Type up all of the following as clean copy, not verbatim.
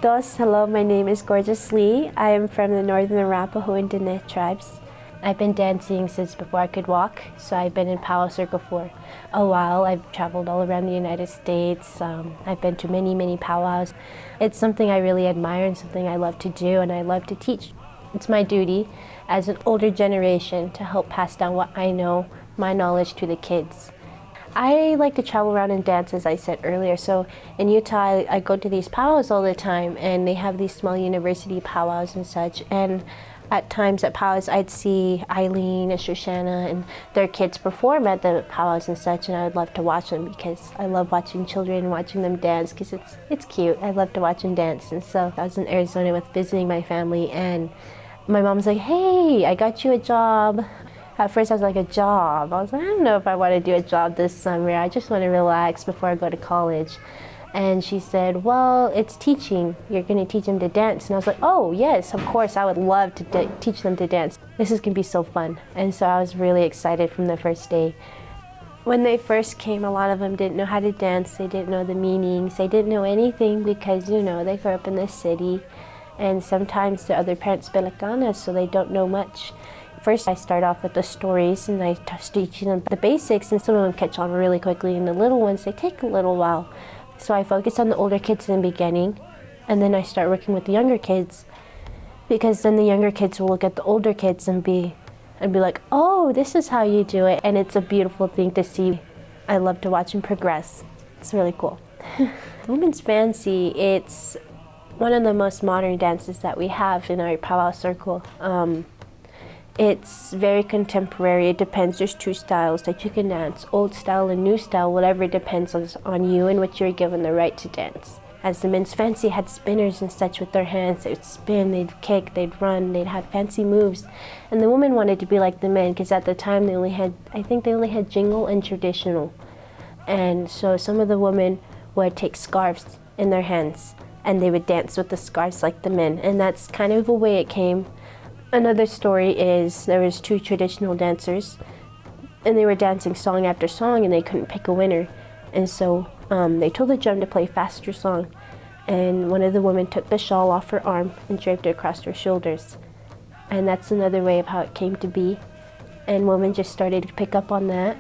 amigos. Hello, my name is Gorgeous Lee. I am from the Northern Arapaho and Diné tribes. I've been dancing since before I could walk, so I've been in Powwow Circle for a while. I've traveled all around the United States. I've been to many powwows. It's something I really admire and something I love to do and I love to teach. It's my duty as an older generation to help pass down what I know, my knowledge to the kids. I like to travel around and dance, as I said earlier. So in Utah, I go to these powwows all the time, and they have these small university powwows and such. And at times at powwows, I'd see Eileen and Shoshana and their kids perform at the powwows and such, and I would love to watch them because I love watching children and watching them dance because it's cute. I love to watch them dance. And so I was in Arizona with visiting my family, and my mom was like, "Hey, I got you a job." At first I was like, a job? I was like, I don't know if I want to do a job this summer. I just want to relax before I go to college. And she said, well, it's teaching. You're going to teach them to dance. And I was like, oh, yes, of course. I would love to teach them to dance. This is going to be so fun. And so I was really excited from the first day. When they first came, a lot of them didn't know how to dance. They didn't know the meanings. They didn't know anything because, you know, they grew up in the city. And sometimes the other parents Pelicana, so they don't know much. First, I start off with the stories and I teach them the basics, and some of them catch on really quickly, and the little ones, they take a little while. So I focus on the older kids in the beginning, and then I start working with the younger kids, because then the younger kids will look at the older kids and be like, oh, this is how you do it, and it's a beautiful thing to see. I love to watch them progress. It's really cool. Women's Fancy, it's one of the most modern dances that we have in our powwow circle. It's very contemporary. It depends. There's two styles that you can dance, old style and new style, whatever depends on you and what you're given the right to dance. As the Men's Fancy had spinners and such with their hands, they'd spin, they'd kick, they'd run, they'd have fancy moves. And the women wanted to be like the men because at the time they only had jingle and traditional. And so some of the women would take scarves in their hands and they would dance with the scarves like the men. And that's kind of the way it came. Another story is there was two traditional dancers and they were dancing song after song and they couldn't pick a winner. And so they told the drum to play a faster song. And one of the women took the shawl off her arm and draped it across her shoulders. And that's another way of how it came to be. And women just started to pick up on that.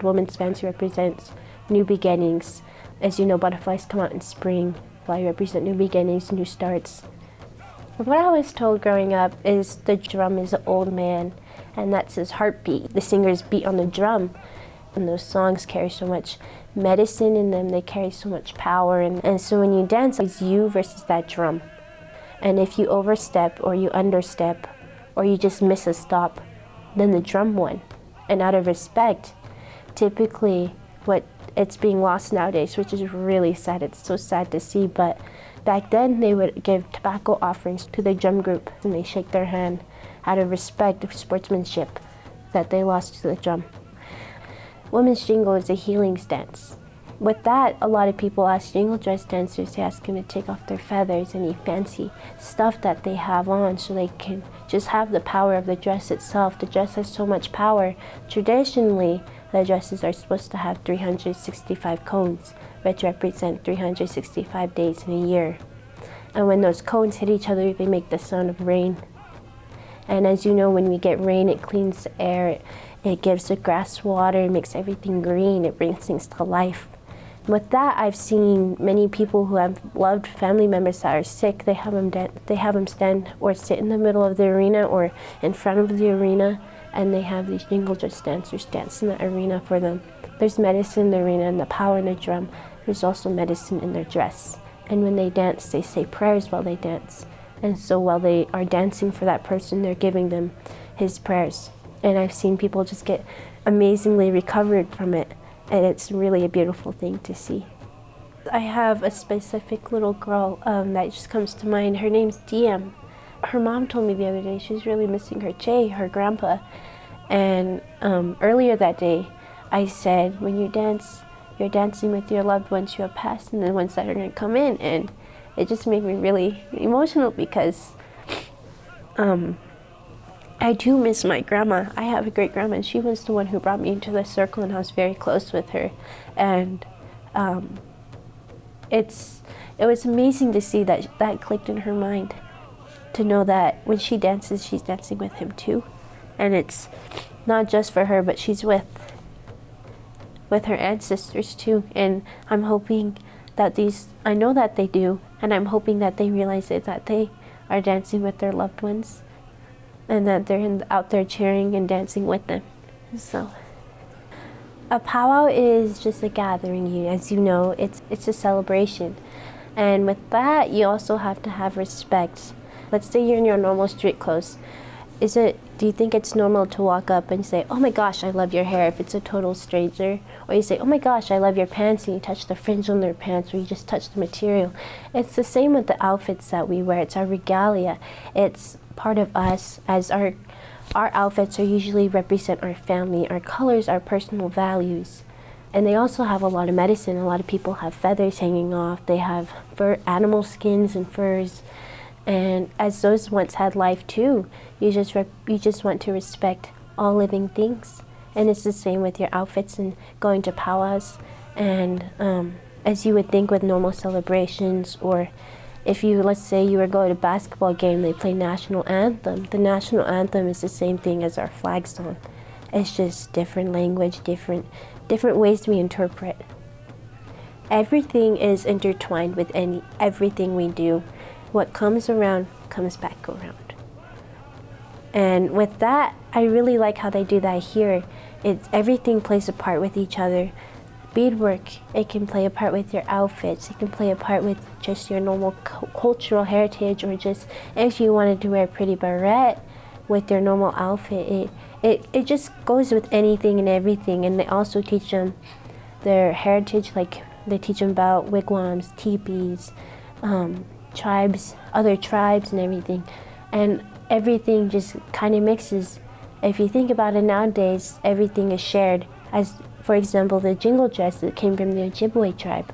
Women's Fancy represents new beginnings. As you know, butterflies come out in spring. Fly represent new beginnings, new starts. What I was told growing up is the drum is an old man, and that's his heartbeat. The singers beat on the drum, and those songs carry so much medicine in them, they carry so much power, and so when you dance, it's you versus that drum. And if you overstep or you understep or you just miss a stop, then the drum won. And out of respect, typically it's being lost nowadays, which is really sad. It's so sad to see, but back then they would give tobacco offerings to the drum group and they shake their hand out of respect of sportsmanship that they lost to the drum. Women's Jingle is a healing dance. With that, a lot of people ask jingle dress dancers, they ask them to take off their feathers, any fancy stuff that they have on so they can just have the power of the dress itself. The dress has so much power. Traditionally, the dresses are supposed to have 365 cones, which represent 365 days in a year. And when those cones hit each other, they make the sound of rain. And as you know, when we get rain, it cleans the air, it gives the grass water, it makes everything green, it brings things to life. With that, I've seen many people who have loved family members that are sick, they have them stand or sit in the middle of the arena or in front of the arena, and they have these jingle dress dancers dance in the arena for them. There's medicine in the arena and the power in the drum. There's also medicine in their dress. And when they dance, they say prayers while they dance. And so while they are dancing for that person, they're giving them his prayers. And I've seen people just get amazingly recovered from it. And it's really a beautiful thing to see. I have a specific little girl that just comes to mind. Her name's Diem. Her mom told me the other day she's really missing her Che, her grandpa. And earlier that day, I said, when you dance, you're dancing with your loved ones who have passed and the ones that are going to come in. And it just made me really emotional because I do miss my grandma. I have a great grandma, and she was the one who brought me into the circle, and I was very close with her. And it's it was amazing to see that that clicked in her mind, to know that when she dances, she's dancing with him too. And it's not just for her, but she's with her ancestors too. And I'm hoping that I know that they do, and I'm hoping that they realize it, that they are dancing with their loved ones, and that they're out there cheering and dancing with them. So a powwow is just a gathering. As you know, it's a celebration. And with that, you also have to have respect. Let's say you're in your normal street clothes. Do you think it's normal to walk up and say, "Oh my gosh, I love your hair," if it's a total stranger? Or you say, "Oh my gosh, I love your pants," and you touch the fringe on their pants, or you just touch the material. It's the same with the outfits that we wear. It's our regalia. It's part of us, as our outfits are usually represent our family, our colors, our personal values. And they also have a lot of medicine. A lot of people have feathers hanging off. They have animal skins and furs. And as those once had life too, you just want to respect all living things. And it's the same with your outfits and going to powwows. And as you would think with normal celebrations, or if let's say you were going to a basketball game, they play national anthem. The national anthem is the same thing as our flag song. It's just different language, different ways we interpret. Everything is intertwined with everything we do. What comes around comes back around. And with that, I really like how they do that here. Everything plays a part with each other. Beadwork, it can play a part with your outfits. It can play a part with just your normal cultural heritage, or just if you wanted to wear a pretty barrette with your normal outfit. It just goes with anything and everything. And they also teach them their heritage, like they teach them about wigwams, teepees, tribes, other tribes and everything. And everything just kind of mixes. If you think about it nowadays, everything is shared. As for example, the jingle dress that came from the Ojibwe tribe.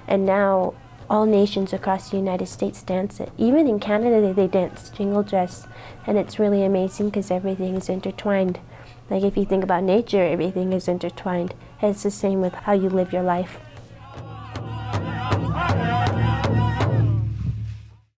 And now all nations across the United States dance it. Even in Canada, they dance jingle dress. And it's really amazing because everything is intertwined. Like if you think about nature, everything is intertwined. And it's the same with how you live your life.